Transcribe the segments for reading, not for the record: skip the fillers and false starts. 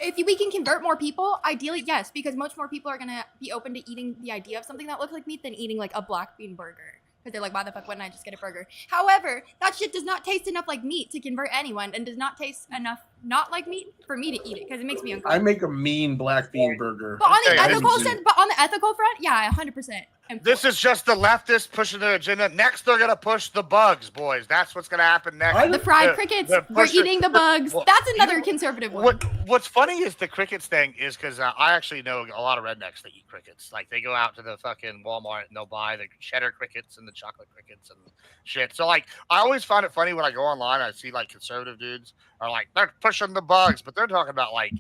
if we can convert more people, ideally, yes, because much more people are going to be open to eating the idea of something that looks like meat than eating like a black bean burger. Because they're like, why the fuck wouldn't I just get a burger? However, that shit does not taste enough like meat to convert anyone and does not taste enough not like meat for me to eat it because it makes me uncomfortable. I make a mean black bean burger. But on the ethical front, yeah, 100%. This is just the leftists pushing their agenda. Next, they're going to push the bugs, boys. That's what's going to happen next. The fried crickets. We're eating the bugs. That's another conservative one. What's funny is the crickets thing is because I actually know a lot of rednecks that eat crickets. Like, they go out to the fucking Walmart and they'll buy the cheddar crickets and the chocolate crickets and shit. So, like, I always find it funny when I go online and I see, like, conservative dudes are like, they're pushing the bugs, but they're talking about, like,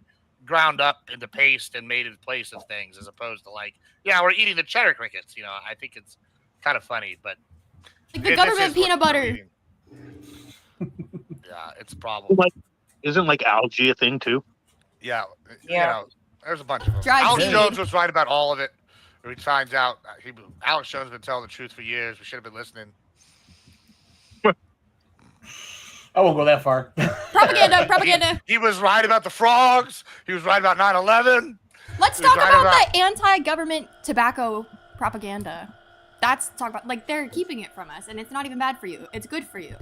ground up into paste and made in place of things as opposed to like, yeah, we're eating the cheddar crickets. You know, I think it's kind of funny, but like the government peanut butter. Yeah, it's a problem. Isn't like algae a thing too? Yeah. You know, there's a bunch of them. Dry Alex seed. Jones was right about all of it. He finds out Alex Jones has been telling the truth for years. We should have been listening. I won't go that far. Propaganda. He was right about the frogs. He was right about 9/11. Let's talk about the anti-government tobacco propaganda. That's talk about like they're keeping it from us, and it's not even bad for you. It's good for you.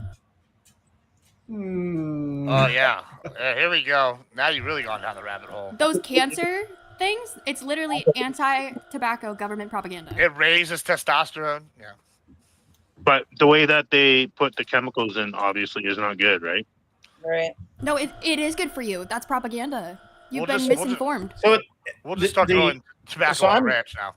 Oh yeah. Here we go. Now you've really gone down the rabbit hole. Those cancer things, it's literally anti-tobacco government propaganda. It raises testosterone. Yeah. But the way that they put the chemicals in obviously is not good, right? Right. No, it is good for you. That's propaganda. You've been misinformed. We'll just start growing tobacco on the ranch now.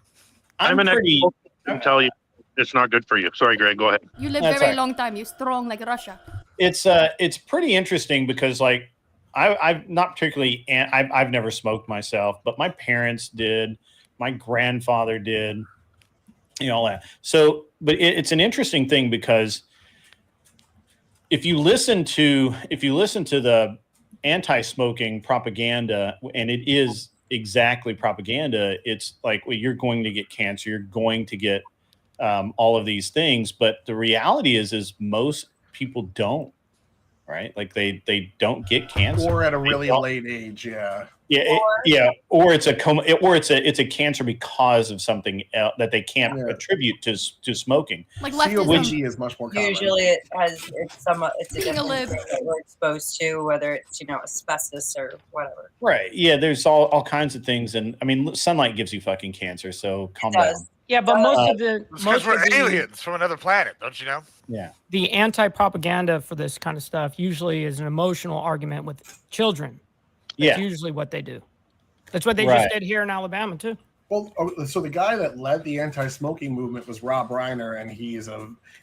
I'm an expert and tell you it's not good for you. Sorry, Greg, go ahead. You live very long time. You're strong like Russia. It's pretty interesting because like I've not particularly I've never smoked myself, but my parents did, my grandfather did, you know all that. So, but it's an interesting thing because if you listen to the anti-smoking propaganda, and it is exactly propaganda, it's like, well, you're going to get cancer, you're going to get all of these things, but the reality is most people don't, right? Like they don't get cancer, or at a really late age. Or it's a cancer because of something else that they can't attribute to smoking. Like COPD is much more common. Usually it's a different thing that we're exposed to, whether it's asbestos or whatever. Right. Yeah. There's all kinds of things, and I mean, sunlight gives you fucking cancer. So calm down. Yeah, but because we're aliens from another planet, don't you know? Yeah. The anti-propaganda for this kind of stuff usually is an emotional argument with children. That's usually what they do. That's what they just did here in Alabama too. Well, so the guy that led the anti-smoking movement was Rob Reiner, and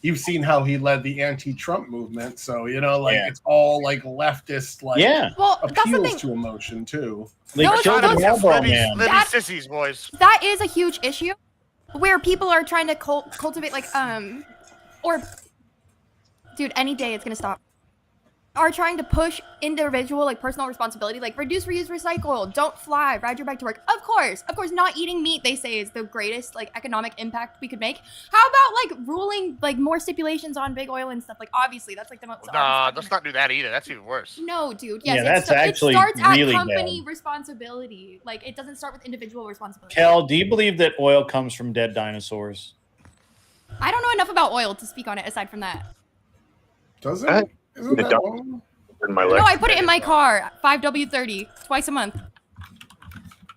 you've seen how he led the anti-Trump movement. So it's all like leftist, appeals to emotion too. Sissies, boys. That is a huge issue, where people are trying to cultivate any day it's gonna stop. Are trying to push individual personal responsibility, like reduce, reuse, recycle, don't fly, ride your bike to work. Of course, not eating meat, they say, is the greatest economic impact we could make. How about ruling more stipulations on big oil and stuff? Obviously that's the most. Nah, let's not do that either. That's even worse. No, dude. Yes, yeah, that's actually it starts really at company bad. Responsibility. It doesn't start with individual responsibility. Kel, do you believe that oil comes from dead dinosaurs? I don't know enough about oil to speak on it. Aside from that, does it? Isn't that long? No, I put it in my car, 5W30, twice a month.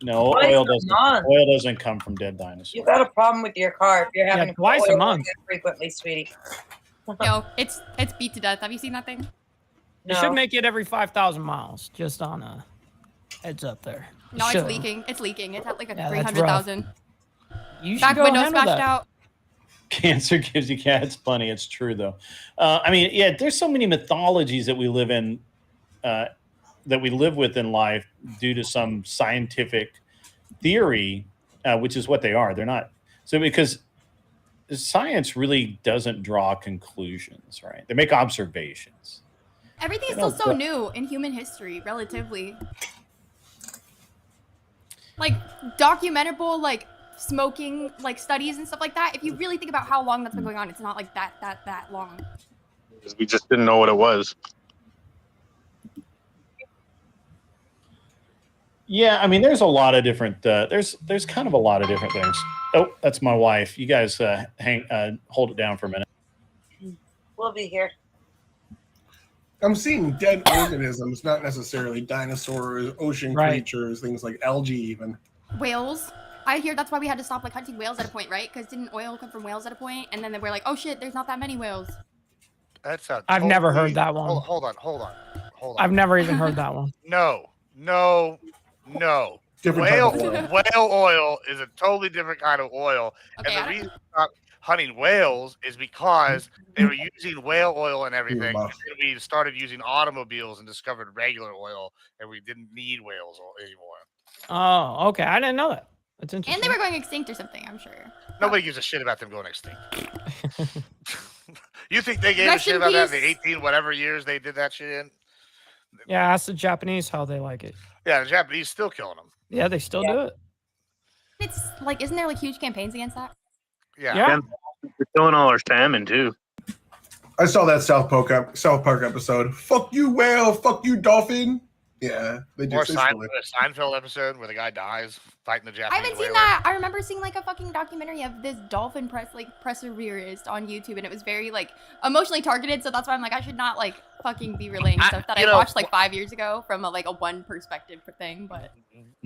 No, oil doesn't come from dead dinosaurs. You've got a problem with your car if you're having twice a month frequently, sweetie. No, it's beat to death. Have you seen that thing? You should make it every 5,000 miles, just on a heads up there. No, it's leaking. It's leaking. It's at 300,000. Back window smashed out. Cancer gives you it's funny. It's true though. There's so many mythologies that we live in, that we live with in life due to some scientific theory, which is what they are. They're not. So because science really doesn't draw conclusions, right? They make observations. Everything is still so new in human history, relatively. Documentable, smoking studies and stuff like that. If you really think about how long that's been going on, it's not that long. We just didn't know what it was. Yeah, I mean, there's a lot of different. There's kind of a lot of different things. Oh, that's my wife. You guys hold it down for a minute. We'll be here. I'm seeing dead organisms, not necessarily dinosaurs, ocean creatures, things like algae, even whales. I hear that's why we had to stop like hunting whales at a point, right? Because didn't oil come from whales at a point? And then they were like, oh shit, there's not that many whales. That's a I've never heard that one. Hold on. I've never even heard that one. No. different Whale type of oil. whale oil is a totally different kind of oil. Okay, And the reason hunting whales is because they were using whale oil and everything. And then we started using automobiles and discovered regular oil, and we didn't need whales anymore. Oh, okay. I didn't know that. That's interesting. And they were going extinct or something, I'm sure. Nobody gives a shit about them going extinct. You think they gave a shit about that in the 18 whatever years they did that shit in? Yeah, ask the Japanese how they like it. Yeah, the Japanese still killing them. Yeah, they still do it. It's like, isn't there like huge campaigns against that? Yeah. They're killing all our salmon too. I saw that South Park episode. Fuck you, whale. Fuck you, dolphin. Yeah, they do. Or Seinfeld episode where the guy dies fighting the Japanese. I haven't seen that. I remember seeing like a fucking documentary of this dolphin perseverist on YouTube, and it was very like emotionally targeted. So that's why I'm like, I should not like fucking be relaying stuff that I watched like 5 years ago from a one perspective thing. But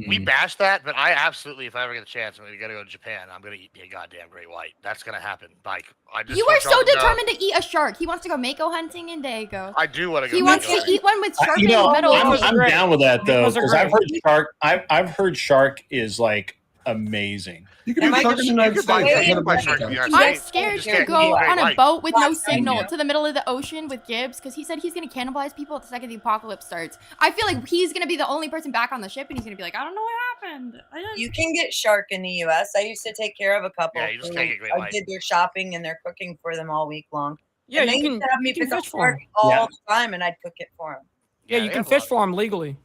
we bashed that, but I absolutely, if I ever get a chance, I'm gonna go to Japan. I'm gonna eat me a goddamn great white. That's gonna happen. Like you are so determined to eat a shark. He wants to go mako hunting in Dago. I do want to go. He wants to eat one with sharp metal. I'm down with that though, because I've heard shark. I've heard shark is like amazing. You can do shark in the United States. I'm scared to go on a boat with no signal to the middle of the ocean with Gibbs because he said he's going to cannibalize people the second the apocalypse starts. I feel like he's going to be the only person back on the ship and he's going to be like, I don't know what happened. You can get shark in the U.S. I used to take care of a couple. Yeah, you just can't get great I white. did their shopping and their cooking for them all week long. Yeah, and they used to have me pick up shark all the time and I'd cook it for them. Yeah, you can fish for them legally.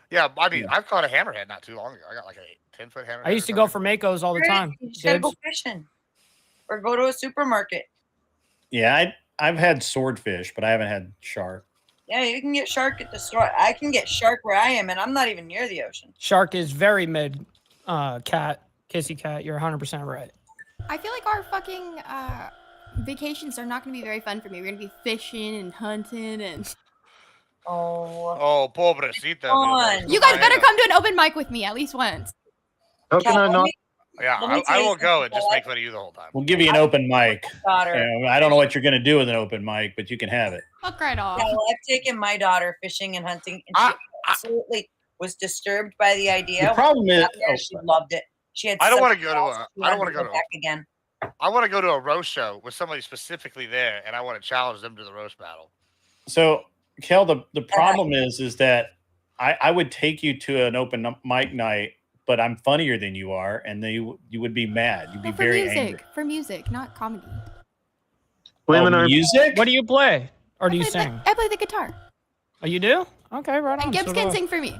Yeah, I mean, I've caught a hammerhead not too long ago. I got like a 10-foot hammerhead. I used to go for makos all the time. You just gotta go fishing or go to a supermarket. Yeah, I've had swordfish, but I haven't had shark. Yeah, you can get shark at the store. I can get shark where I am, and I'm not even near the ocean. Shark is very mid kissy cat. You're 100% right. I feel like our fucking vacations are not going to be very fun for me. We're going to be fishing and hunting and... Oh, pobrecita. You guys better come to an open mic with me at least once. How can I not? Yeah, I will go and just make fun of you the whole time. We'll give you an open mic. I don't know what you're going to do with an open mic, but you can have it. Fuck right off. Yeah, well, I've taken my daughter fishing and hunting, and she absolutely was disturbed by the idea. The problem is, she loved it. She had. I don't want to go to. I don't want to go back again. I want to go to a roast show with somebody specifically there, and I want to challenge them to the roast battle. So, Kel, the problem is that I would take you to an open mic night, but I'm funnier than you are, and you would be mad. You'd be very angry. For music, not comedy. Music? What do you play? Or do you sing? I play the guitar. Oh, you do? Okay, right on. And Gibbs can sing for me.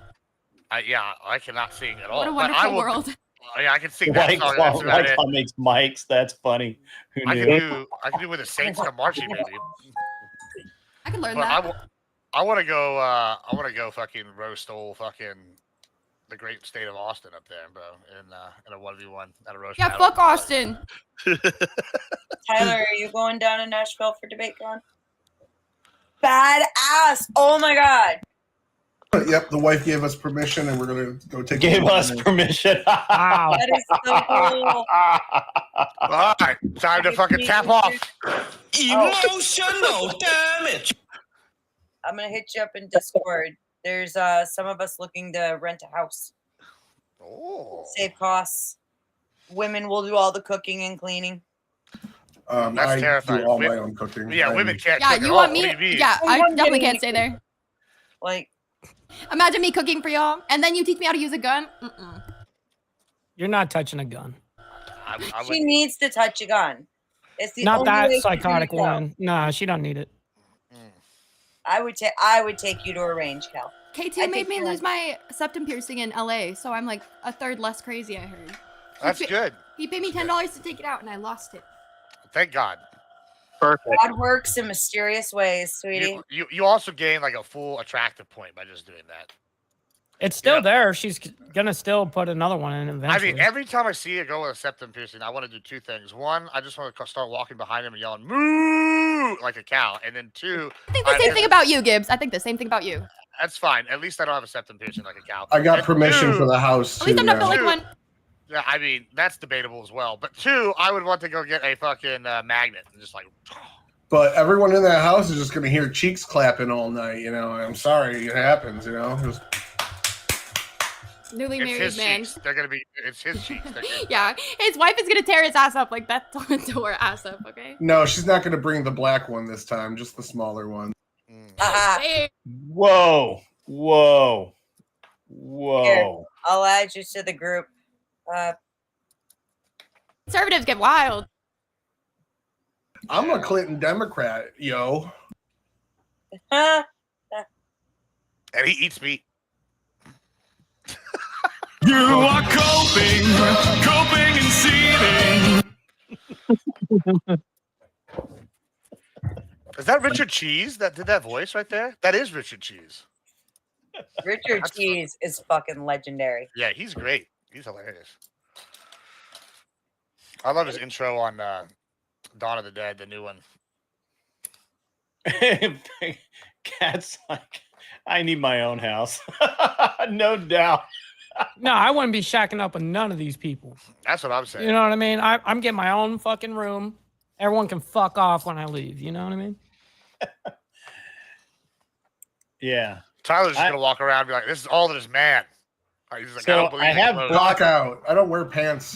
Yeah, I cannot sing at all. What a wonderful world. Yeah, I can sing that song. That's about it. Makes mics. That's funny. Who I knew? can do with the Saints Come Marching Band. I can learn that. I want to go. I want to go fucking roast old fucking the great state of Austin up there, bro. In a 1v1 at a roast. Yeah, fuck Austin. Tyler, are you going down to Nashville for DebateCon? Badass! Oh my god. Yep, the wife gave us permission, and we're gonna go take. Gave us permission. Wow, that is so cool. All right, time to fucking tap off. Emotional damage. I'm gonna hit you up in Discord. There's some of us looking to rent a house. Oh. Save costs. Women will do all the cooking and cleaning. That's terrifying. Do all my own cooking. Yeah, women can't. Yeah, cook you want me? What do you mean? Yeah, I definitely can't stay there. Like, imagine me cooking for y'all, and then you teach me how to use a gun. you're not touching a gun. she needs to touch a gun. It's the Not only that way psychotic one. Nah, she don't need it. I would take you to a range, Cal. K2 made me lose my septum piercing in LA, so I'm like a third less crazy, I heard. That's good. He paid me $10 to take it out, and I lost it. Thank God. Perfect. God works in mysterious ways, sweetie. You also gain like a full attractive point by just doing that. It's still there. She's gonna still put another one in eventually. I mean, every time I see a girl with a septum piercing, I want to do two things. One, I just want to start walking behind him and yelling "moo" like a cow, and then two, I think the same thing about you, Gibbs. I think the same thing about you. That's fine. At least I don't have a septum piercing like a cow. I got permission for the house too. At least I'm not built like one. Yeah, I mean that's debatable as well. But two, I would want to go get a fucking magnet and just like. But everyone in that house is just gonna hear cheeks clapping all night. You know, I'm sorry, it happens. You know. Newly married man. Cheeks. They're gonna be. It's his cheeks. Yeah, his wife is gonna tear his ass up like that. Tore ass up. Okay. No, she's not gonna bring the black one this time. Just the smaller one. Whoa! Here, I'll add you to the group. Conservatives get wild. I'm a Clinton Democrat, yo. And he eats meat. You are coping and seething. Is that Richard Cheese that did that voice right there? That is Richard Cheese. Richard Cheese is fucking legendary. Yeah, he's great. He's hilarious. I love his intro on Dawn of the Dead, the new one. Cat's like, I need my own house. No doubt. No, I wouldn't be shacking up with none of these people. That's what I'm saying. You know what I mean? I'm getting my own fucking room. Everyone can fuck off when I leave. You know what I mean? Yeah. Tyler's just gonna walk around and be like, "This is all that is man." He's like, So I have block out. I don't wear pants.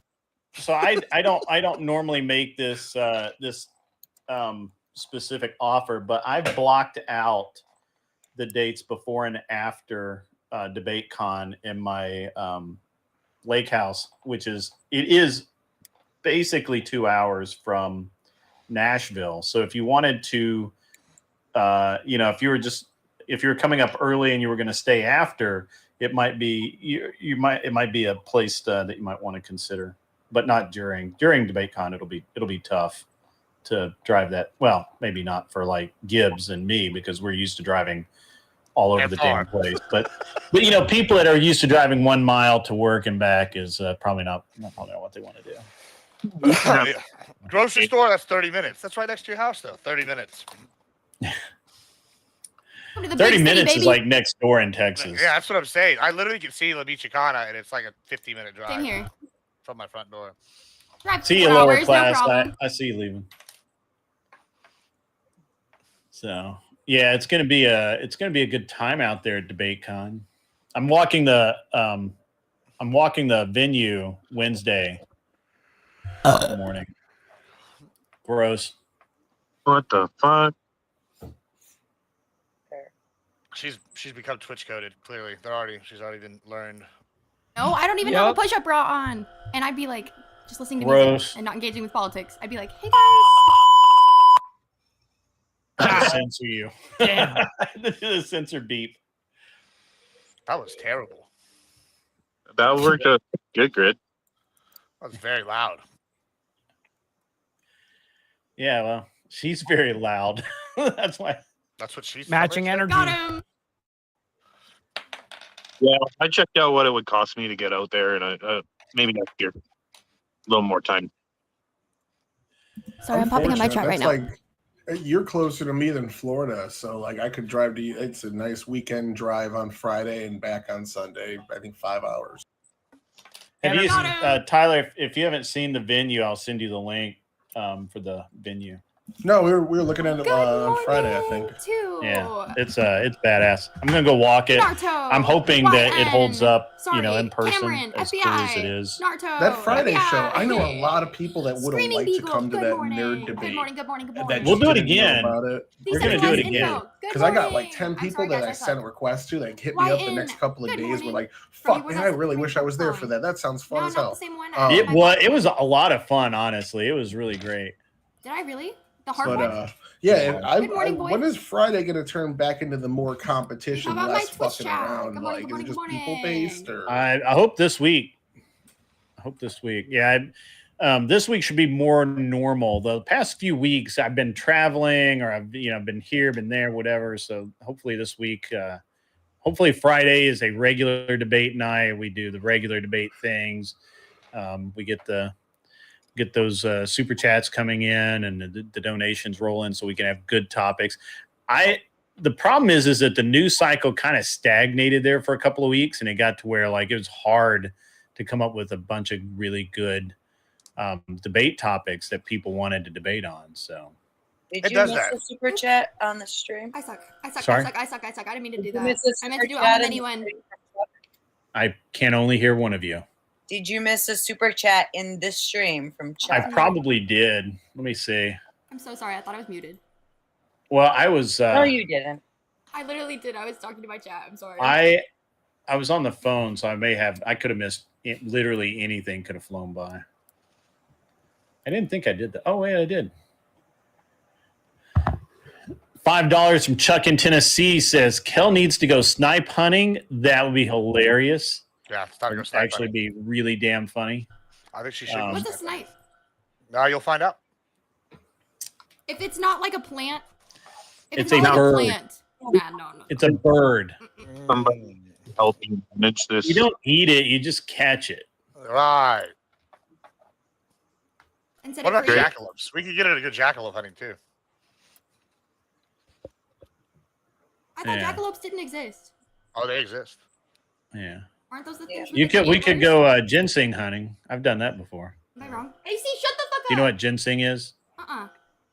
So I don't normally make this specific offer, but I've blocked out the dates before and after Debate Con in my lake house, which is basically 2 hours from Nashville. So if you wanted to, if you were coming up early and you were going to stay after, it might be it might be a place that you might want to consider, but not during Debate Con. It'll be tough to drive that. Well, maybe not for like Gibbs and me, because we're used to driving all over the damn place. But people that are used to driving 1 mile to work and back is probably not what they want to do. Grocery store, that's 30 minutes. That's right next to your house, though. 30 minutes. 30 minutes is like next door in Texas. Yeah, that's what I'm saying. I literally can see La Michoacana, and it's like a 50-minute drive. Same here. From my front door. See you, lower class. I see you leaving. So yeah, it's gonna be a good time out there at Debate Con. I'm walking the venue Wednesday morning. Gross. What the fuck? She's become Twitch coded. Clearly, she's already been learned. No, I don't even have a push-up bra on, and I'd be like, just listening to music and not engaging with politics. I'd be like, hey guys. Censor you. Damn. The censor beep. That was terrible. That worked out good, Grid. That was very loud. Yeah, well, she's very loud. That's why. That's what she's matching energy. Got him. Yeah, I checked out what it would cost me to get out there, and maybe next year, a little more time. Sorry, I'm popping on my chat right now. Like, you're closer to me than Florida, so like I could drive to you. It's a nice weekend drive on Friday and back on Sunday. I think 5 hours. Have you, Tyler? If you haven't seen the venue, I'll send you the link for the venue. No, we were looking at it on Friday, I think. Too. Yeah, it's badass. I'm gonna go walk it. Naruto, I'm hoping that it holds up, in person Cameron, as FBI, clear as it is. Naruto, That Friday FBI. show, I know a lot of people that would have liked to come to that nerd debate. Good morning. We'll do it again. We're gonna do it again. Because I got like 10 people that I sent requests to that hit me up the next couple of days. Were like, "Fuck, man, I really wish I was there for that. That sounds fun as hell." It was a lot of fun, honestly. It was really great. Did I really? The hard one? Yeah, when is Friday going to turn back into the more competition, less fucking around? Like, is it just people-based? Or I hope this week. Yeah, this week should be more normal. The past few weeks, I've been traveling, or I've been here, been there, whatever. So hopefully this week, hopefully Friday is a regular debate night. We do the regular debate things. We get those super chats coming in and the donations rolling so we can have good topics. The problem is that the news cycle kind of stagnated there for a couple of weeks, and it got to where like it was hard to come up with a bunch of really good debate topics that people wanted to debate on. So did you miss the super chat on the stream? I suck. Sorry? I didn't mean to do that. I meant to do it chat on anyone. I can only hear one of you. Did you miss a super chat in this stream from chat? I probably did. Let me see. I'm so sorry. I thought I was muted. Well, I was. No, you didn't. I literally did. I was talking to my chat. I'm sorry. I was on the phone, so I could have missed it. Literally anything could have flown by. I didn't think I did that. Oh, wait, I did. $5 from Chuck in Tennessee says, Kel needs to go snipe hunting. That would be hilarious. Yeah, it's time to go snipe actually hunting. Be really damn funny. I think she should. What's a snipe? No, you'll find out. If it's not like a plant. It's a bird. Plant. Nah, no. It's a bird. Somebody helping manage this. You don't eat it, you just catch it. Right. What about jackalopes? We could get it a good jackalope hunting too. I thought jackalopes didn't exist. Oh, they exist. Yeah. Aren't those the things? We could go ginseng hunting. I've done that before. Am I wrong? AC, shut the fuck up. Do you know what ginseng is?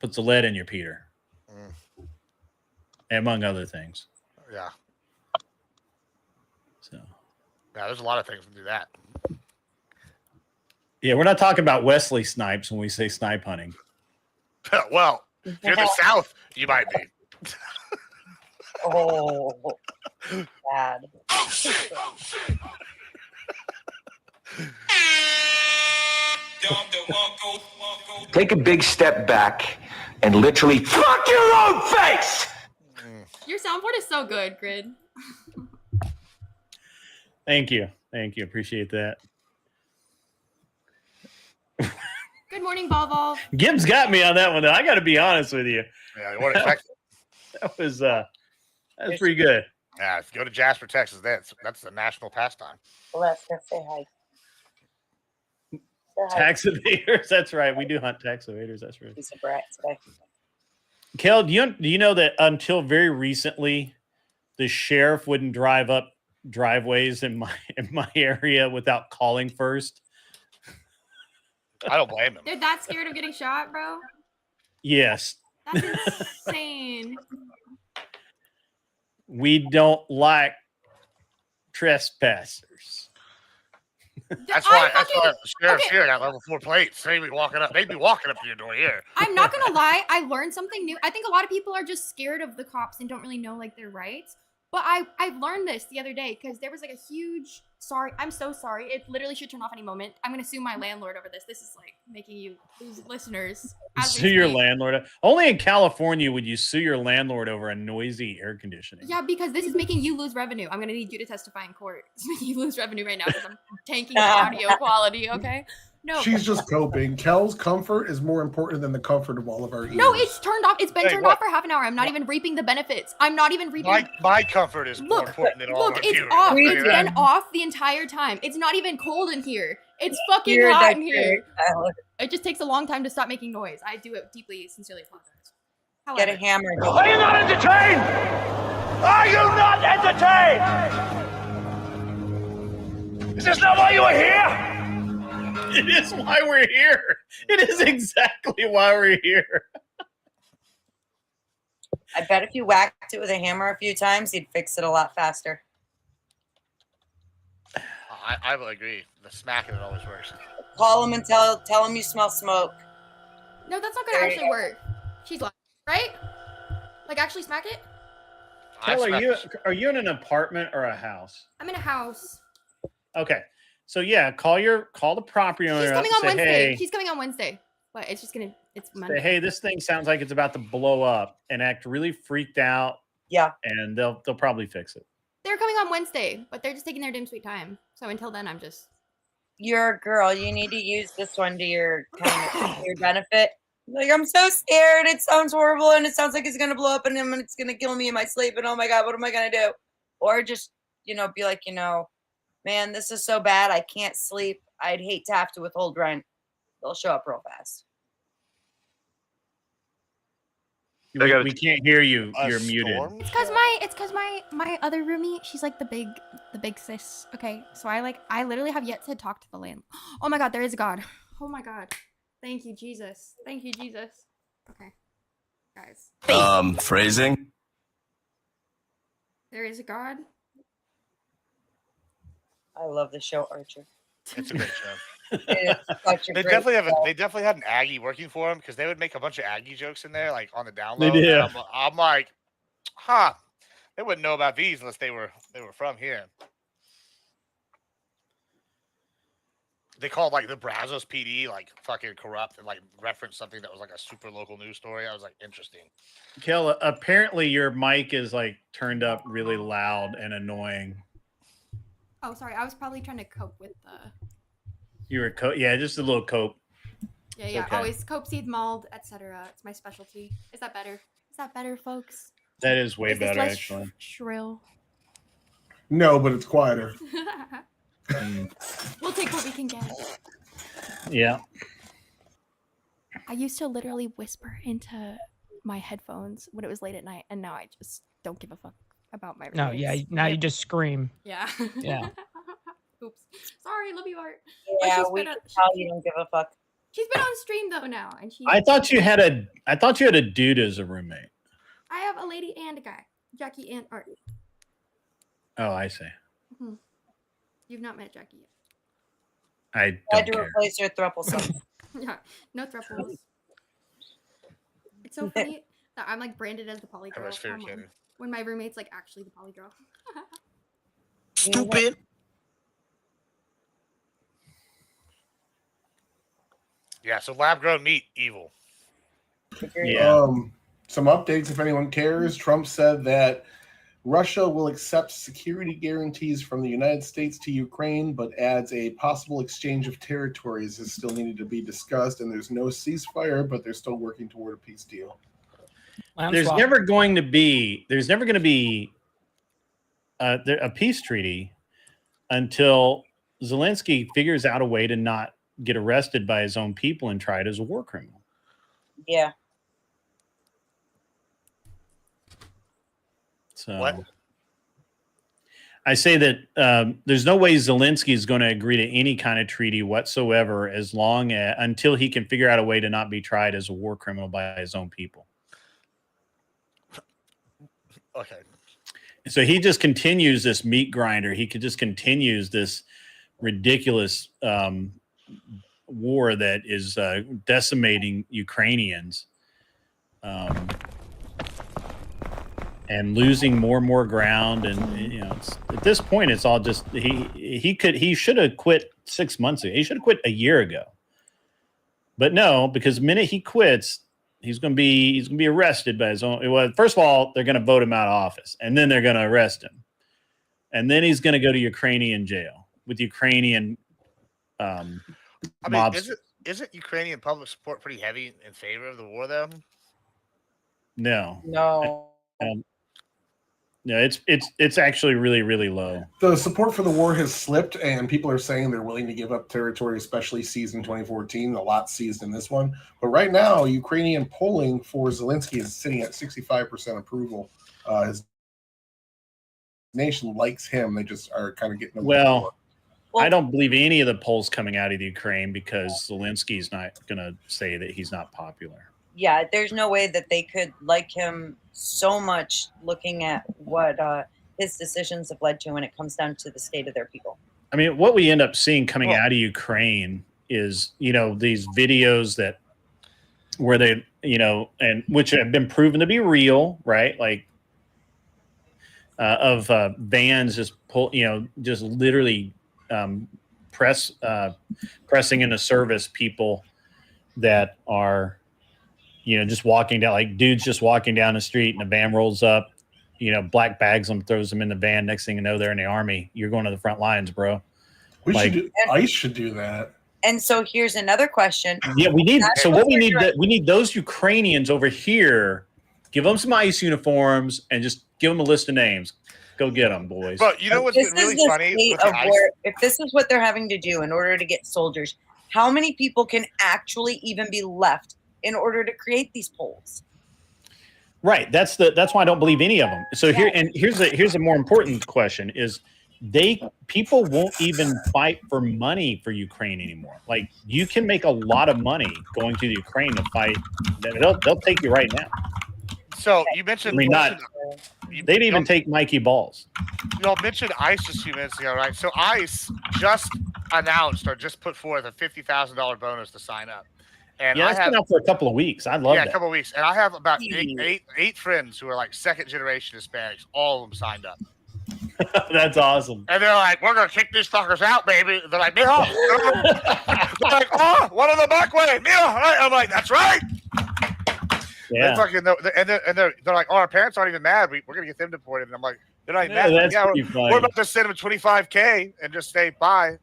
Puts the lead in your Peter. Among other things. Yeah. So. Yeah, there's a lot of things to do that. Yeah, we're not talking about Wesley snipes when we say snipe hunting. Well, if you're in the South, you might be. Oh, bad. Take a big step back and literally fuck your own face! Your soundboard is so good, Grid. Thank you. Appreciate that. Good morning, Volvo. Gibbs got me on that one, though. I got to be honest with you. Yeah, you want to expect that was pretty good. Yeah, if you go to Jasper, Texas, that's the national pastime. Alaska, say hi. Tax evaders. That's right. We do hunt tax evaders. That's right. He's a brat today. Kel, do you know that until very recently, the sheriff wouldn't drive up driveways in my area without calling first? I don't blame him. They're that scared of getting shot, bro? Yes. That's insane. We don't like trespassers. That's why the sheriff's here got level 4 plates. They'd be walking up to your door here. I'm not gonna lie, I learned something new. I think a lot of people are just scared of the cops and don't really know like their rights. But I learned this the other day because there was like a huge I'm so sorry. It literally should turn off any moment. I'm gonna sue my landlord over this. This is like making you lose listeners. Sue your landlord. Only in California would you sue your landlord over a noisy air conditioning. Yeah, because this is making you lose revenue. I'm gonna need you to testify in court. It's making you lose revenue right now because I'm tanking the audio quality, okay? No. She's just coping. Kel's comfort is more important than the comfort of all of our ears. No, it's turned off. It's been turned off for half an hour. I'm not even reaping the benefits. I'm not even reaping. My comfort is more important than all of it's you. off. It's been off the entire time. It's not even cold in here. It's fucking hot in here. It just takes a long time to stop making noise. I do it deeply, sincerely apologize. Get a hammer. Are you not entertained? Are you not entertained? Is this not why you are here? It is why we're here. It is exactly why we're here. I bet if you whacked it with a hammer a few times, you'd fix it a lot faster. I will agree. The smacking it always works. Call him and tell him you smell smoke. No, that's not gonna actually work. She's like, right? Like actually smack it? Kel, are you in an apartment or a house? I'm in a house. Okay. So yeah, call the property owner. She's coming on Wednesday. Hey, she's coming on Wednesday. But it's just it's Monday. Say, hey, this thing sounds like it's about to blow up, and act really freaked out. Yeah. And they'll probably fix it. They're coming on Wednesday, but they're just taking their dim sweet time. So until then, I'm just. You're a girl. You need to use this one to your benefit. Like, I'm so scared. It sounds horrible, and it sounds like it's gonna blow up, and it's gonna kill me in my sleep. And oh my god, what am I gonna do? or just, be like, man, this is so bad. I can't sleep. I'd hate to have to withhold rent. They'll show up real fast. We can't hear you. You're muted. It's because my other roomie, she's like the big sis. Okay, so I literally have yet to talk to the landlord. Oh my God, there is a God. Oh my God, thank you Jesus. Thank you Jesus. Okay, guys. Phrasing. There is a God. I love the show Archer. It's a great show. They definitely had an Aggie working for them because they would make a bunch of Aggie jokes in there, like on the download. They did. I'm like, huh? They wouldn't know about these unless they were from here. They called like the Brazos PD like fucking corrupt and like referenced something that was like a super local news story. I was like, interesting. Kel, apparently your mic is like turned up really loud and annoying. Oh, sorry. I was probably trying to cope with the. You were yeah, just a little cope. Yeah. Okay. Always cope, seed, mold, etc. It's my specialty. Is that better? Is that better, folks? That is way better, less actually. Shrill. No, but it's quieter. We'll take what we can get. Yeah. I used to literally whisper into my headphones when it was late at night, and now I just don't give a fuck about my roommates. No, yeah. Now you just scream. Yeah. Yeah. Oops. Sorry, love you, Art. Yeah, we can tell you don't give a fuck. She's been on stream though now, and she. I thought you had a dude as a roommate. I have a lady and a guy, Jackie and Art. Oh, I see. Mm-hmm. You've not met Jackie yet. I had don't to care. replace your thruple son. Yeah, no thruples. It's so funny that I'm like branded as the poly girl when my roommate's like actually the poly girl. Stupid. Yeah, so lab grown meat, evil. Yeah. Some updates if anyone cares. Trump said that Russia will accept security guarantees from the United States to Ukraine, but adds a possible exchange of territories is still needed to be discussed, and there's no ceasefire, but they're still working toward a peace deal. There's never going to be a peace treaty until Zelensky figures out a way to not get arrested by his own people and tried as a war criminal. Yeah. So what? I say that there's no way Zelensky is going to agree to any kind of treaty whatsoever until he can figure out a way to not be tried as a war criminal by his own people. Okay. So he just continues this meat grinder. He just continues this ridiculous war that is decimating Ukrainians. And losing more and more ground, and at this point, it's all just he should have quit 6 months ago. He should have quit a year ago, but no, because the minute he quits, he's going to be arrested by his own. Well, first of all, they're going to vote him out of office, and then they're going to arrest him, and then he's going to go to Ukrainian jail with Ukrainian. Isn't Ukrainian public support pretty heavy in favor of the war, though? No. No, it's actually really, really low. The support for the war has slipped, and people are saying they're willing to give up territory, especially seized in 2014. A lot seized in this one. But right now, Ukrainian polling for Zelensky is sitting at 65% approval. His nation likes him. They just are kind of getting a well, I don't believe any of the polls coming out of the Ukraine because Zelensky's not going to say that he's not popular. Yeah, there's no way that they could like him so much looking at what his decisions have led to when it comes down to the state of their people. I mean, what we end up seeing coming out of Ukraine is, these videos where they, and which have been proven to be real, right? Like of vans just just literally pressing into service people that are, just walking down, like dudes just walking down the street and a van rolls up, black bags them, throws them in the van. Next thing you know, they're in the army. You're going to the front lines, bro. ICE should do that. And so here's another question. Yeah, we need those Ukrainians over here. Give them some ICE uniforms and just give them a list of names. Go get them, boys. But you know what's This really is the funny? state With the of ice? where, if this is what they're having to do in order to get soldiers, how many people can actually even be left in order to create these polls? Right. That's why I don't believe any of them. So here's a more important question: is people won't even fight for money for Ukraine anymore. Like, you can make a lot of money going to the Ukraine to fight. They'll take you right now. So you mentioned. I mean, they'd even take Mikey Balls. Y'all mentioned ICE just a few minutes ago, right? So ICE just announced or just put forth a $50,000 bonus to sign up. And yeah, it's been out for a couple of weeks. I love that. A couple of weeks. And I have about eight friends who are like second generation Hispanics. All of them signed up. That's awesome. And they're like, we're going to kick these fuckers out, baby. They're like, Mira. They're like, oh, one of the back way. Mira. I'm like, that's right. Yeah. They're like, oh, our parents aren't even mad. We're going to get them deported. And I'm like, they're not even mad. That's we're about to send them $25K and just say bye.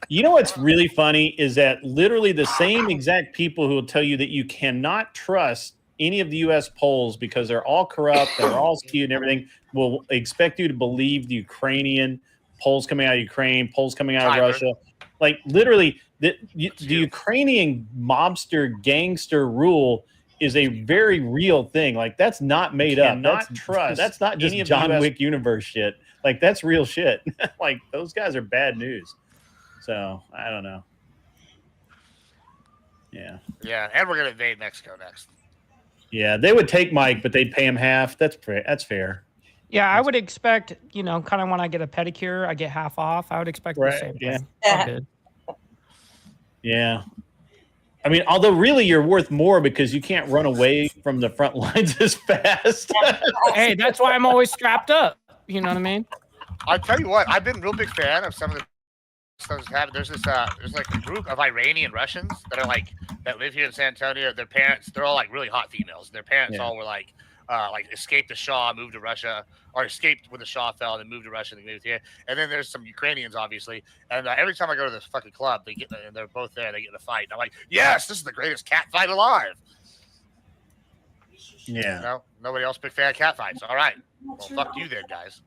You know what's really funny is that literally the same exact people who will tell you that you cannot trust any of the U.S. polls because they're all corrupt, they're all skewed and everything, will expect you to believe the Ukrainian polls coming out of Ukraine, polls coming out of Russia. Like, literally, the Ukrainian mobster gangster rule is a very real thing. Like, that's not made up. That's not just John Wick universe shit. Like, that's real shit. Like, those guys are bad news. So I don't know. Yeah. Yeah, and we're gonna invade Mexico next. Yeah, they would take Mike, but they'd pay him half. That's fair. Yeah, I would expect, kind of when I get a pedicure, I get half off. I would expect the same thing. Yeah. I mean, although really you're worth more because you can't run away from the front lines as fast. Hey, that's why I'm always strapped up. You know what I mean? I'll tell you what, I've been a real big fan of some of the stuff that's happening. There's like a group of Iranian Russians that live here in San Antonio. Their parents, they're all like really hot females. Their parents all were like escaped the Shah, moved to Russia, or escaped when the Shah fell and then moved to Russia and they moved here. And then there's some Ukrainians, obviously. And every time I go to this fucking club, and they're both there. They get in a fight. And I'm like, yes, this is the greatest cat fight alive. Yeah. No, nobody else big fan of cat fights. All right. Well, fuck you then, guys.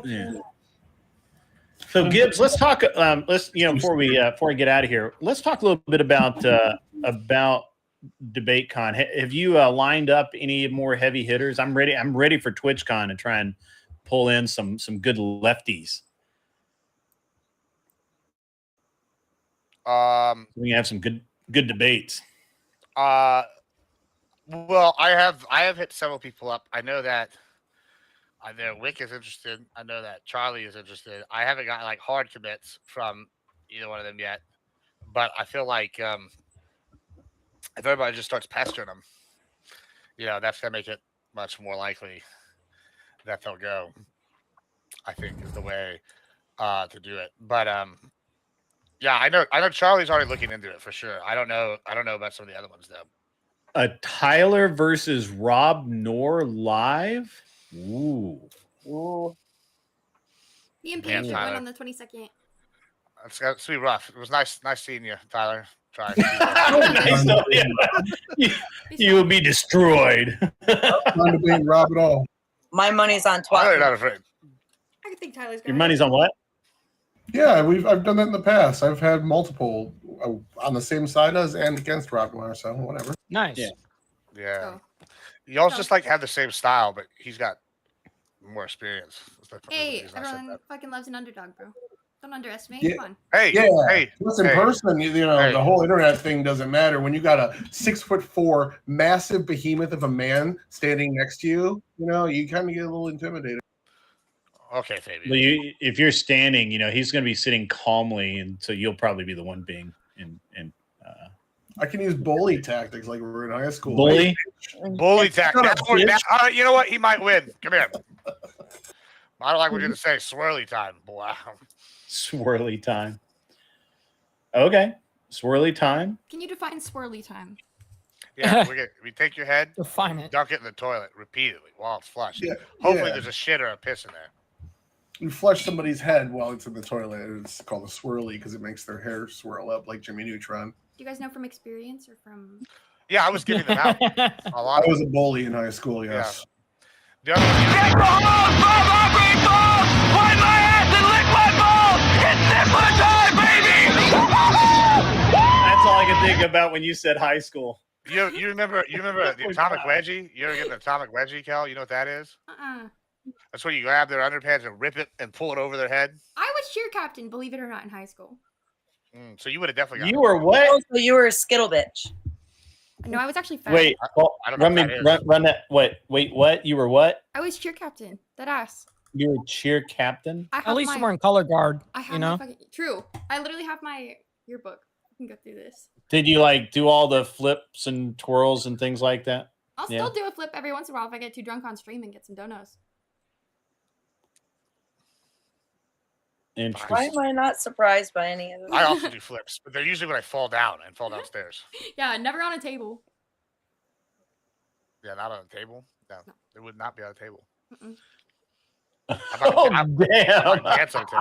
Yeah. So Gibbs, let's talk. Before we get out of here, let's talk a little bit about DebateCon. Have you lined up any more heavy hitters? I'm ready. I'm ready for TwitchCon to try and pull in some good lefties. We have some good debates. Well, I have hit several people up. I know that. I know Wick is interested. I know that Charlie is interested. I haven't got like hard commits from either one of them yet, but I feel like if everybody just starts pestering them, that's gonna make it much more likely that they'll go. I think is the way to do it. But yeah, I know Charlie's already looking into it for sure. I don't know about some of the other ones though. Tyler versus Rob Knorr live. Ooh. Me and Paige should win on the 22nd. It's going to be rough. It was nice seeing you, Tyler. Try. You will be destroyed. I'm not debating Rob at all. My money's on 12. I'm not afraid. I think Tyler's Your money's on what? Yeah, I've done that in the past. I've had multiple on the same side as and against Rob Knorr, so whatever. Nice. Yeah. Y'all just like have the same style, but he's got more experience. Hey, everyone fucking loves an underdog, bro. Don't underestimate. Yeah. Come on. Hey. Plus, in person, the whole internet thing doesn't matter. When you got a 6'4" massive behemoth of a man standing next to you, you kind of get a little intimidated. Okay, Fabian. Well, if you're standing, he's going to be sitting calmly, and so you'll probably be the one being in. I can use bully tactics like we were in high school. Bully tactics. You know what? He might win. Come here. I don't like what you're going to say. Swirly time. Wow. Swirly time. Okay. Swirly time. Can you define swirly time? Yeah, we take your head, define it, dunk it in the toilet repeatedly while it's flushed. Yeah, hopefully there's a shit or a piss in there. You flush somebody's head while it's in the toilet. It's called a swirly because it makes their hair swirl up like Jimmy Neutron. Do you guys know from experience or from? Yeah, I was giving them out. I was a bully in high school, yes. The other one, Get the hose from my balls! Wipe my ass and lick my balls! It's nipple time, baby! That's all I can think about when you said high school. you remember the atomic wedgie? You ever get an atomic wedgie, Cal? You know what that is? That's where you grab their underpants and rip it and pull it over their head. I was cheer captain, believe it or not, in high school. So you would have definitely. You were what? Oh, so you were a skittle bitch. No, I was actually fat. Wait, I don't know run that. Wait, what? You were what? I was cheer captain. That ass. You were cheer captain? At least you were in color guard. I have you know? True. I literally have my yearbook. I can go through this. Did you like do all the flips and twirls and things like that? I'll still do a flip every once in a while if I get too drunk on stream and get some donuts. Interesting. Why am I not surprised by any of this? I also do flips, but they're usually when I fall down and fall downstairs. Yeah, never on a table. Yeah, not on a table. No, it would not be on a table. Oh, damn. That's okay.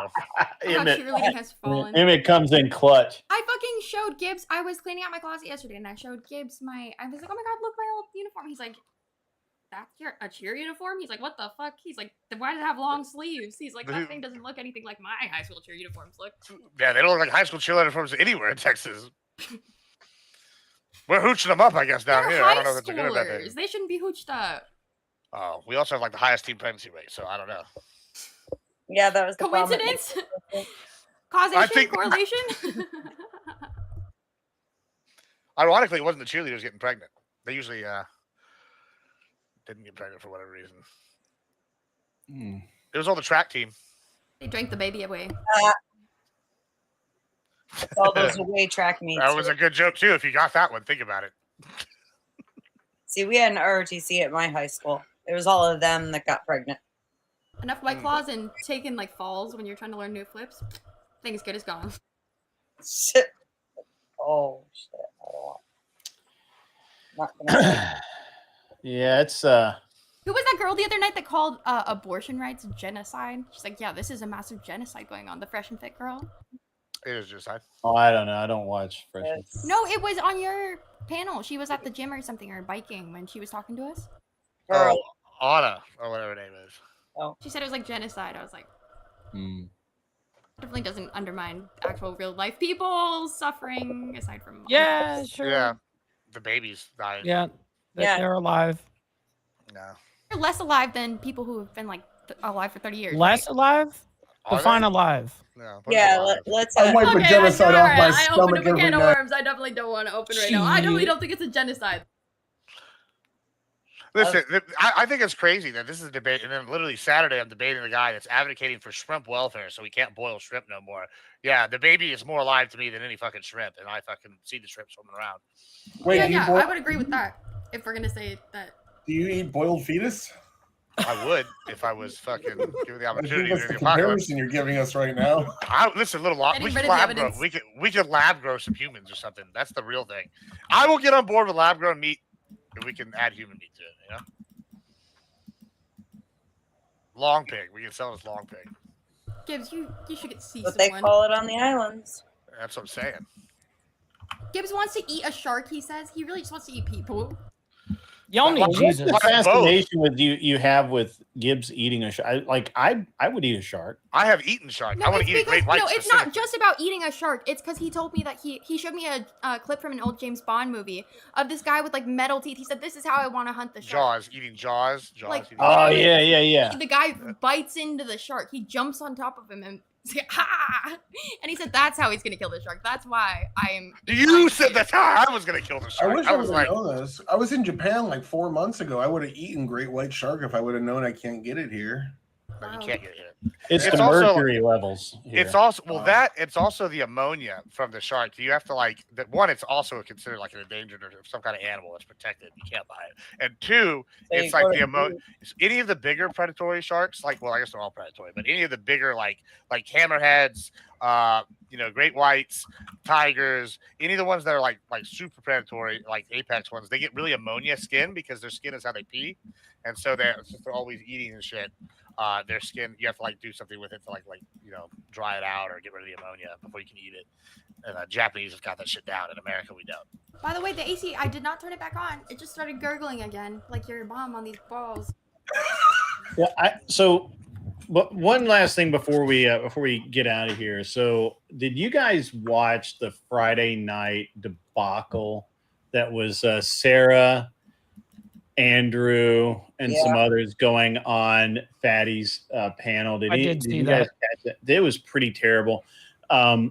Cheerleading has fallen. It comes in clutch. I fucking showed Gibbs. I was cleaning out my closet yesterday, and I showed Gibbs I was like, oh my god, look, my old uniform. He's like, that's a cheer uniform? He's like, what the fuck? He's like, why does it have long sleeves? He's like, that thing doesn't look anything like my high school cheer uniforms look. Yeah, they don't look like high school cheer uniforms anywhere in Texas. We're hooching them up, I guess, down They're here. I don't know if that's a good or bad thing. They shouldn't be hooched up. Oh, we also have like the highest teen pregnancy rate, so I don't know. Yeah, that was the coincidence. Causation, correlation. Ironically, it wasn't the cheerleaders getting pregnant. They usually didn't get pregnant for whatever reason. It was all the track team. They drank the baby away. All those away track meets. That was a good joke too. If you got that one, think about it. See, we had an ROTC at my high school. It was all of them that got pregnant. Enough White Claws and taking like falls when you're trying to learn new flips. Thing as good as gone. Shit. Oh shit! I don't want. Not gonna. Yeah, it's Who was that girl the other night that called abortion rights genocide? She's like, yeah, this is a massive genocide going on. The Fresh and Fit girl. It is genocide. Oh, I don't know. I don't watch Fresh. No, it was on your panel. She was at the gym or something or biking when she was talking to us. Oh, Anna or whatever her name is. Oh. She said it was like genocide. I was like, definitely doesn't undermine actual real life people suffering aside from. Yeah, sure. Yeah, the babies died. Yeah, they're alive. No. They're less alive than people who have been like alive for 30 years. Less alive? Define alive. No, yeah, let's. I'm like with genocide off my I stomach opened up a every can of night. worms. I definitely don't want to open right now. I definitely don't think it's a genocide. Listen, I think it's crazy that this is a debate, and then literally Saturday I'm debating the guy that's advocating for shrimp welfare, so we can't boil shrimp no more. Yeah, the baby is more alive to me than any fucking shrimp, and I fucking see the shrimp swimming around. Wait, yeah, I would agree with that. If we're gonna say that. Do you eat boiled fetus? I would if I was fucking given the opportunity. That's the comparison you're giving us right now. Listen, little we can lab grow. We can lab grow some humans or something. That's the real thing. I will get on board with lab grown meat if we can add human meat to it. You know, long pig. We can sell it as long pig. Gibbs, you should get see What someone. they call it on the islands. That's what I'm saying. Gibbs wants to eat a shark. He says he really just wants to eat people. Y'all need Jesus. What's the fascination with you have with Gibbs eating a shark? I would eat a shark. I have eaten shark. No, I want to eat a great white. No, it's not just about eating a shark. It's because he told me that he showed me a clip from an old James Bond movie of this guy with like metal teeth. He said, "This is how I want to hunt the shark." Eating Jaws. Like, eating oh yeah. The guy bites into the shark. He jumps on top of him and ha! And he said that's how he's gonna kill the shark. That's why I am. You said that's how I was gonna kill the shark. I wish I would have known this. I was in Japan like 4 months ago. I would have eaten great white shark if I would have known I can't get it here. No, you can't get it here. It's the mercury levels. Here. It's also it's also the ammonia from the shark. You have to it's also considered like an endangered or some kind of animal that's protected. You can't buy it. And two, it's like the ammonia. Any of the bigger predatory sharks, I guess they're all predatory, but any of the bigger like hammerheads, great whites, tigers, any of the ones that are like super predatory, like apex ones, they get really ammonia skin because their skin is how they pee, and so they're always eating and shit. Their skin, you have to do something with it to dry it out or get rid of the ammonia before you can eat it. And Japanese have got that shit down. In America, we don't. By the way, the AC, I did not turn it back on. It just started gurgling again, like your mom on these balls. Well, but one last thing before we get out of here. So, did you guys watch the Friday night debacle that was Sarah, Andrew, and some others going on Fatty's panel? Did you guys catch it? It was pretty terrible. I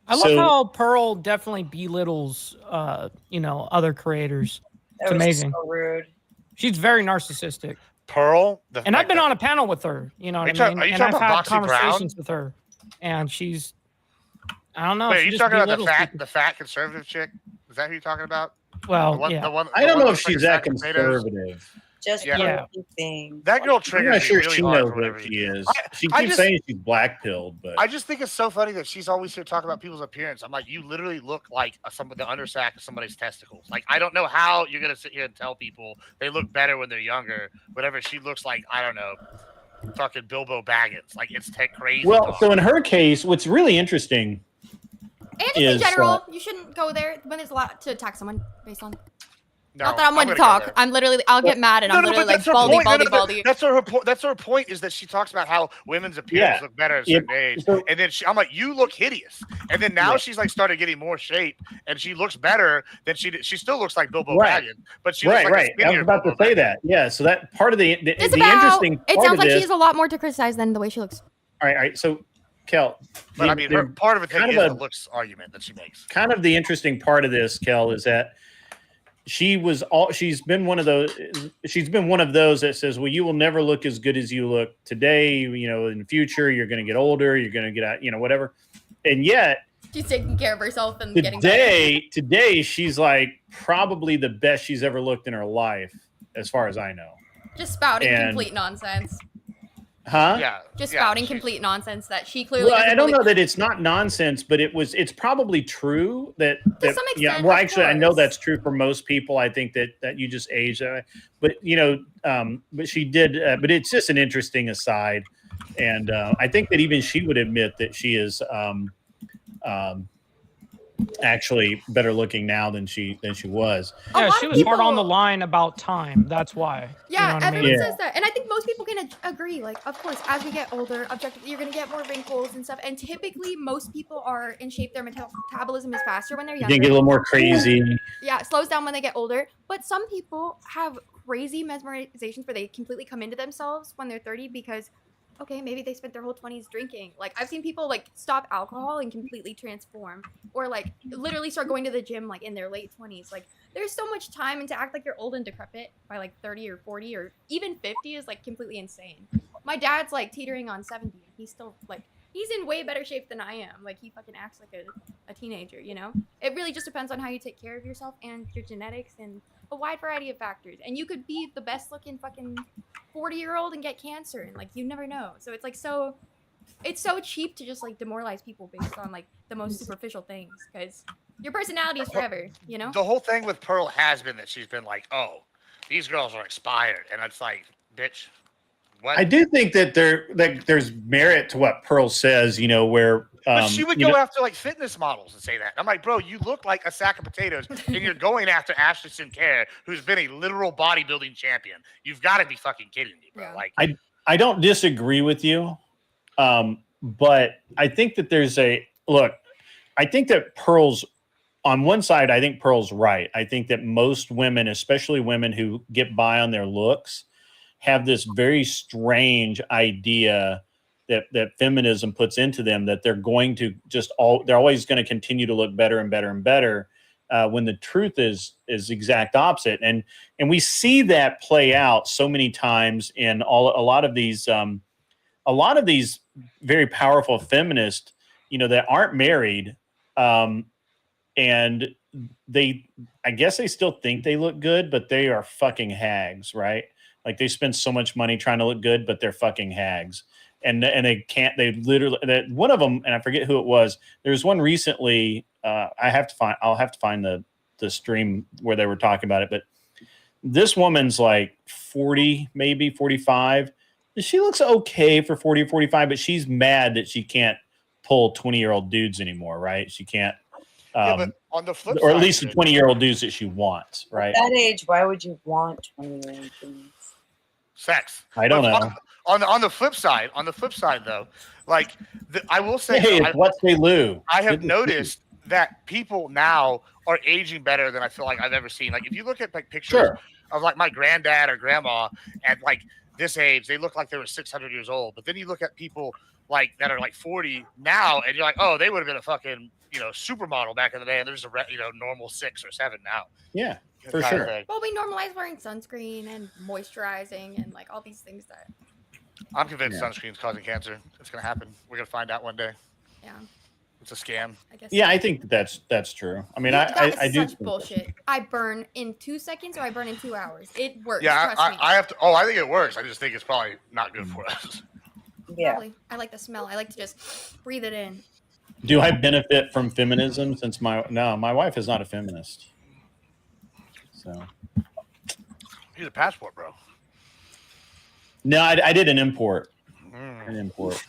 love how Pearl definitely belittles, other creators. It's amazing. So rude. She's very narcissistic. Pearl, and I've been on a panel with her. You know what I mean? Are you and talking I've about had Boxy conversations Brown? with her, and she's. I don't know. Wait, are you talking about the fat conservative chick? Is that who you're talking about? Well, I don't know if she's that conservative. Just thing. That girl triggers I'm not sure me really she hard knows for whatever what she reason. is. She keeps saying she's black-pilled, but I just think it's so funny that she's always here talking about people's appearance. I'm like, you literally look like the undersack of somebody's testicles. Like, I don't know how you're gonna sit here and tell people they look better when they're younger. Whatever, she looks like, I don't know, fucking Bilbo Baggins. Like, it's crazy. Well, so in her case, what's really interesting and just in general, you shouldn't go there when there's a lot to attack someone based on. Not that I'm one to talk. I'm literally, I'll get mad and I'm literally like baldy. That's her point is that she talks about how women's appearance look better at a certain age. And then I'm like, you look hideous. And then now she's like started getting more shape and she looks better than she still looks like Bilbo Baggins, but she looks like a I was about to say that. Yeah. So that part of the interesting part it sounds like this, she has a lot more to criticize than the way she looks. All right. So Kel, but I mean, her part of it is the looks argument that she makes. Kind of the interesting part of this, Kel, is that she's been one of those that says, well, you will never look as good as you look today. You know, in the future, you're going to get older, you're going to get out, whatever. And yet she's taking care of herself and getting better. Today, she's like probably the best she's ever looked in her life, as far as I know. Just spouting complete nonsense. Huh? Yeah. Just spouting complete nonsense that she clearly. Well, I don't know that it's not nonsense, but it's probably true that to some extent. Yeah. Well, actually, I know that's true for most people. I think that you just age, but but she did. But it's just an interesting aside, and I think that even she would admit that she is actually better looking now than she was. Yeah, she was hard on the line about time. That's why. Yeah, everyone says that, and I think most people can agree. Like, of course, as we get older, objectively, you're gonna get more wrinkles and stuff. And typically, most people are in shape. Their metabolism is faster when they're younger. You can get a little more crazy. Yeah, it slows down when they get older. But some people have crazy mesmerizations where they completely come into themselves when they're 30 because. Okay, maybe they spent their whole 20s drinking. Like, I've seen people, like, stop alcohol and completely transform. Or, like, literally start going to the gym, like, in their late 20s. Like, there's so much time, and to act like you're old and decrepit by, like, 30 or 40 or even 50 is, like, completely insane. My dad's, like, teetering on 70. He's still, like, he's in way better shape than I am. Like, he fucking acts like a teenager, you know? It really just depends on how you take care of yourself and your genetics and a wide variety of factors. And you could be the best-looking fucking 40-year-old and get cancer, and like you never know. So it's like it's so cheap to just like demoralize people based on like the most superficial things because your personality is forever, you know. The whole thing with Pearl has been that she's been like, oh, these girls are expired, and it's like, bitch. What? I do think that there's merit to what Pearl says, where but she would go after like fitness models and say that. I'm like, bro, you look like a sack of potatoes, and you're going after Ashley Sinclair, who's been a literal bodybuilding champion. You've got to be fucking kidding me, bro. Like, I don't disagree with you, but I think that there's I think that Pearl's on one side. I think Pearl's right. I think that most women, especially women who get by on their looks, have this very strange idea that feminism puts into them that they're going to they're always going to continue to look better and better and better when the truth is exact opposite. And we see that play out so many times in a lot of these very powerful feminists, that aren't married. And I guess they still think they look good, but they are fucking hags, right? Like they spend so much money trying to look good, but they're fucking hags. And they can't, one of them, and I forget who it was. There's one recently, I'll have to find the stream where they were talking about it, but this woman's like 40, maybe 45. She looks okay for 40 or 45, but she's mad that she can't pull 20-year-old dudes anymore, right? She can't, but on the flip or side, at least the 20-year-old dudes that she wants, right? At that age, why would you want 20-year-old dudes? sex. I don't know. On the flip side, though, like I will say, hey, it's what say Lou. I have noticed that people now are aging better than I feel like I've ever seen. Like if you look at like pictures of like my granddad or grandma at like this age, they look like they were 600 years old. But then you look at people like that are like 40 now, and you're like, oh, they would have been a fucking supermodel back in the day, and there's a normal 6 or 7 now. Yeah, for sure. Well, we normalize wearing sunscreen and moisturizing and like all these things that. I'm convinced sunscreen's causing cancer. It's gonna happen. We're gonna find out one day. Yeah. It's a scam. I guess. Yeah, I think that's true. I mean, I do. Such bullshit. I burn in 2 seconds or I burn in 2 hours. It works. Yeah, trust me. I have to. Oh, I think it works. I just think it's probably not good for us. Yeah. Probably. I like the smell. I like to just breathe it in. Do I benefit from feminism since my wife is not a feminist. So. He's a passport, bro. No, I did an import. An import.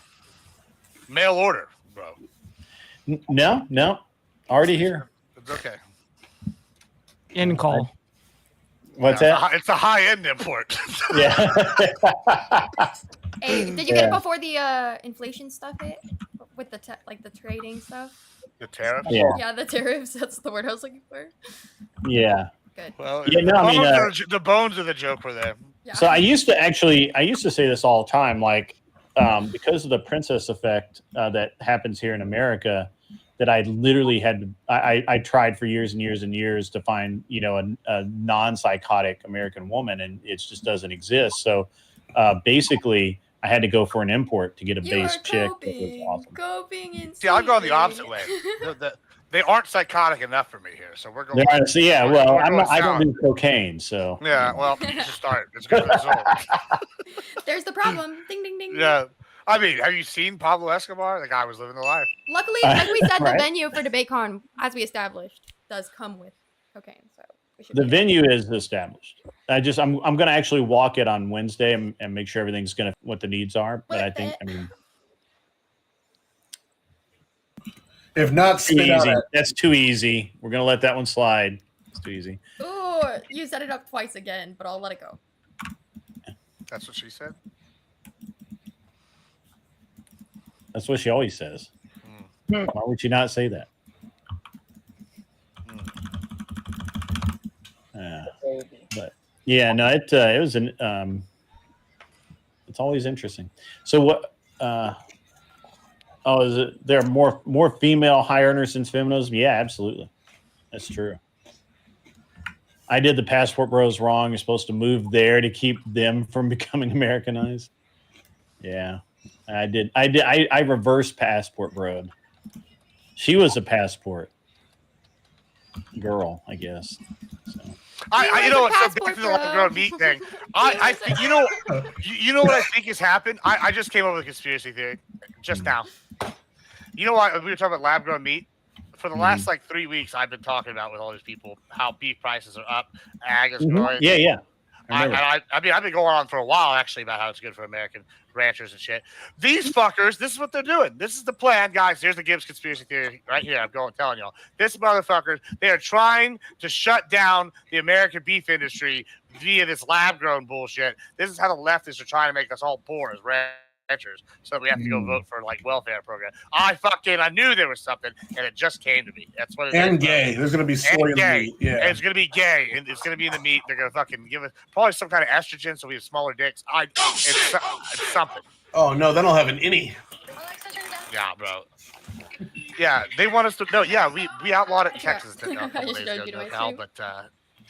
Mail order, bro. No. Already here. It's okay. In call. What's that? It's a high-end import. Yeah. Hey, did you get it before the inflation stuff hit? With the the trading stuff? The tariffs? Yeah, the tariffs. That's the word I was looking for. Yeah. Good. Well, yeah, no, I mean, the bones of the joke were there. Yeah. So I used to say this all the time, like because of the princess effect that happens here in America, that I literally had I tried for years and years and years to find a non-psychotic American woman, and it just doesn't exist. So basically, I had to go for an import to get a base chick. That was awesome. Coping in. See, I'm going the opposite way. They aren't psychotic enough for me here, so we're going. So yeah, well, I don't do cocaine, so. Yeah, well, you should start. It's a good result. There's the problem. Ding, ding, ding. Yeah. I mean, have you seen Pablo Escobar? The guy was living the life. Luckily, like we said, Right. the venue for DebateCon, as we established, does come with cocaine. So we should The venue is established. I'm going to actually walk it on Wednesday and make sure everything's going to what the needs are. But I think, if not, spit out it. That's too easy. We're going to let that one slide. It's too easy. Ooh, you set it up twice again, but I'll let it go. That's what she said. That's what she always says. Why would she not say that? But yeah, no, it was an it's always interesting. So what? Is it there are more female high earners than feminism? Yeah, absolutely, that's true. I did the passport bros wrong. You're supposed to move there to keep them from becoming Americanized. Yeah. I did. I reversed passport bro. She was a passport girl, I guess. So. You know what? So back to the girl meat thing. I think you know what I think has happened. I just came up with a conspiracy theory just now. You know what? We were talking about lab grown meat. For the last like 3 weeks, I've been talking about with all these people how beef prices are up, ag is growing. Yeah. I mean, I've been going on for a while actually about how it's good for American ranchers and shit. These fuckers, this is what they're doing. This is the plan, guys. Here's the Gibbs conspiracy theory right here. I'm telling y'all. This motherfuckers, they are trying to shut down the American beef industry via this lab-grown bullshit. This is how the leftists are trying to make us all poor as ranchers, so we have to go vote for like welfare program. I knew there was something, and it just came to me. That's what it is. And gay. There's gonna be soy in the meat. Yeah, and it's gonna be gay, and it's gonna be in the meat. They're gonna fucking give us probably some kind of estrogen, so we have smaller dicks. It's something. Oh no, then I'll have an innie. Yeah, bro. Yeah, they want us to. No, yeah, we outlawed it in Texas. But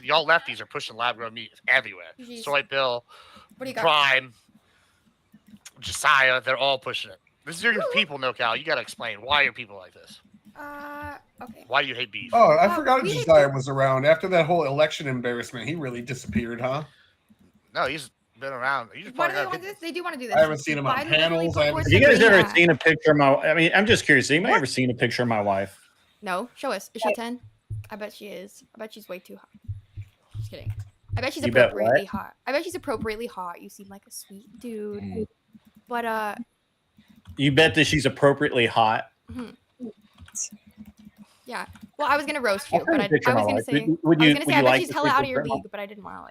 y'all lefties are pushing lab-grown meat everywhere. Jeez. Soy Bill, What do you got? Prime, Josiah, they're all pushing it. This is your people, NoCal. You got to explain why are people like this? Okay. Why do you hate beef? Oh, I forgot Josiah was around after that whole election embarrassment. He really disappeared, huh? No, he's been around. Why do they want to do this? They do want to do this. I haven't seen him on panels. Have you guys ever seen a picture of my? I mean, I'm just curious. Have anybody ever seen a picture of my wife? No, show us. Is she 10? I bet she is. I bet she's way too hot. Just kidding. I bet she's appropriately hot. I bet she's appropriately hot. You seem like a sweet dude. But you bet that she's appropriately hot. Yeah. Well, I was gonna roast you, but I was gonna say I bet she's hella out of your league, but I didn't want to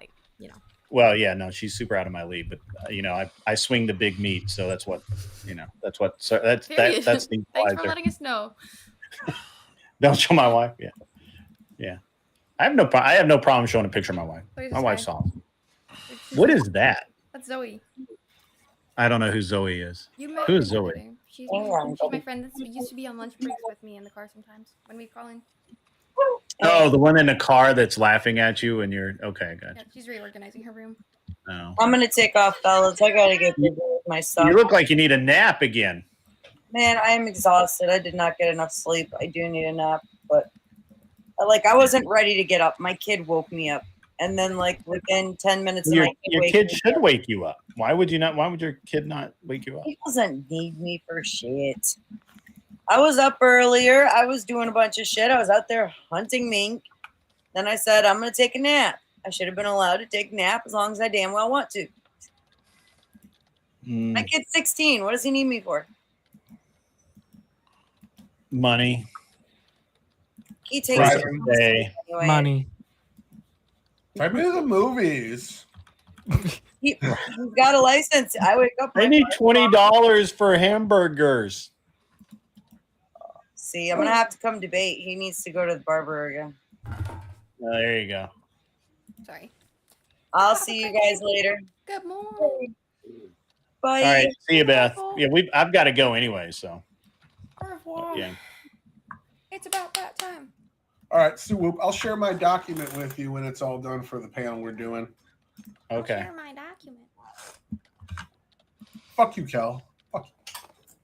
Well, yeah, no, she's super out of my league, but I swing the big meat, so that's what So that's Period. that's the Thanks for equalizer. letting us know. Don't show my wife. Yeah. I have no problem showing a picture of my wife. My wife's awesome. What is that? That's Zoe. I don't know who Zoe is. Who is Zoe? She's my friend that used to be on lunch breaks with me in the car sometimes when we call in. Oh, the one in the car that's laughing at you and you're okay. Gotcha. Yeah, she's reorganizing her room. Oh. I'm gonna take off, fellas. I gotta get busy with my stuff. You look like you need a nap again. Man, I am exhausted. I did not get enough sleep. I do need a nap, but I wasn't ready to get up. My kid woke me up, and then within 10 minutes, your kid should wake you up. Why would you not? Why would your kid not wake you up? He doesn't need me for shit. I was up earlier. I was doing a bunch of shit. I was out there hunting mink. Then I said, I'm going to take a nap. I should have been allowed to take a nap as long as I damn well want to. My kid's 16. What does he need me for? Money. He takes anyway. Money. Take me to the movies. He's got a license. I wake up. I need $20 for hamburgers. See, I'm gonna have to come debate. He needs to go to the barber again. There you go. Sorry. I'll see you guys later. Good morning. Bye. All right, see you, Beth. Yeah, I've got to go anyway, so. Au revoir. Yeah. It's about that time. All right, so I'll share my document with you when it's all done for the panel we're doing. Okay. I'll share my document. Fuck you, Kel. Fuck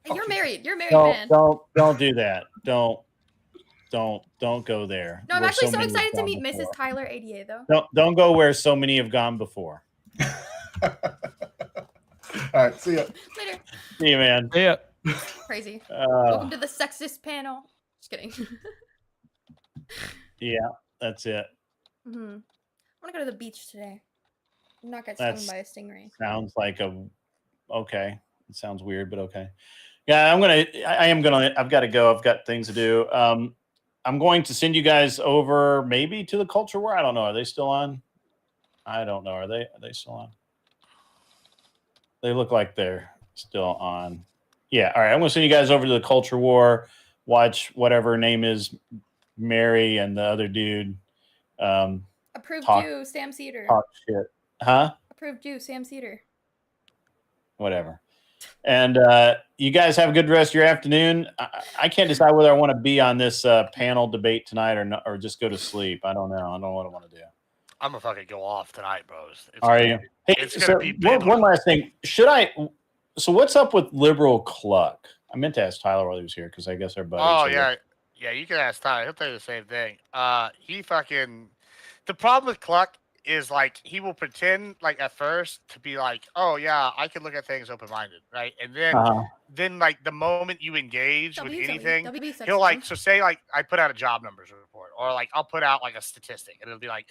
Hey, you're married. You're a married man. Don't do that. Don't go there. No, I'm actually so excited to meet Mrs. Tyler ADA though. Don't go where so many have gone before. All right, see ya. Later. See you, man. Yeah. Crazy. Welcome to the sexist panel. Just kidding. Yeah, that's it. I want to go to the beach today. Not get stung by a stingray. Sounds like okay. It sounds weird, but okay. Yeah, I've got to go. I've got things to do. I'm going to send you guys over maybe to the Culture War. I don't know. Are they still on? I don't know. Are they still on? They look like they're still on. Yeah. All right. I'm going to send you guys over to the Culture War. Watch whatever her name is, Mary and the other dude. Approved you, Sam Cedar. Talk shit. Huh? Approved you, Sam Cedar. Whatever. And you guys have a good rest of your afternoon. I can't decide whether I want to be on this panel debate tonight or just go to sleep. I don't know. I don't know what I want to do. I'm gonna fucking go off tonight, bros. Are you? Hey, it's gonna be one last thing. So what's up with Liberal Cluck? I meant to ask Tyler while he was here because I guess our buddies. Oh yeah, yeah. You can ask Tyler. He'll tell you the same thing. The problem with Cluck is he will pretend at first to be oh yeah, I can look at things open minded, right? And then the moment you engage with anything, he'll so say I put out a job numbers report or I'll put out a statistic and it'll be I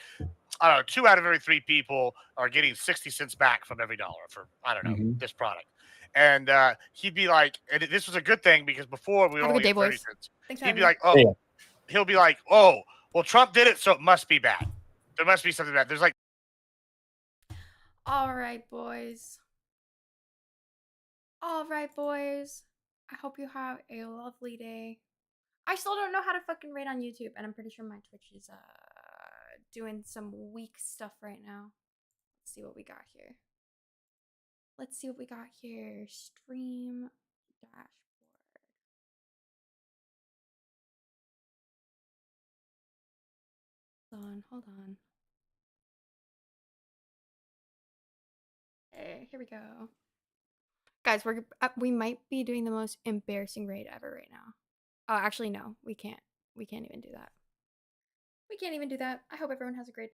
don't know, 2 out of every 3 people are getting 60 cents back from every dollar for I don't know this product. And he'd be and this was a good thing because before we were only getting 30 cents. He'd be he'll be oh, well, Trump did it, so it must be bad. There must be something bad. There's all right, boys. All right, boys. I hope you have a lovely day. I still don't know how to fucking rate on YouTube, and I'm pretty sure my Twitch is doing some weak stuff right now. Let's see what we got here. Stream dashboard. Hold on. Okay, here we go. Guys, we might be doing the most embarrassing raid ever right now. Oh, actually, no, we can't. We can't even do that. I hope everyone has a great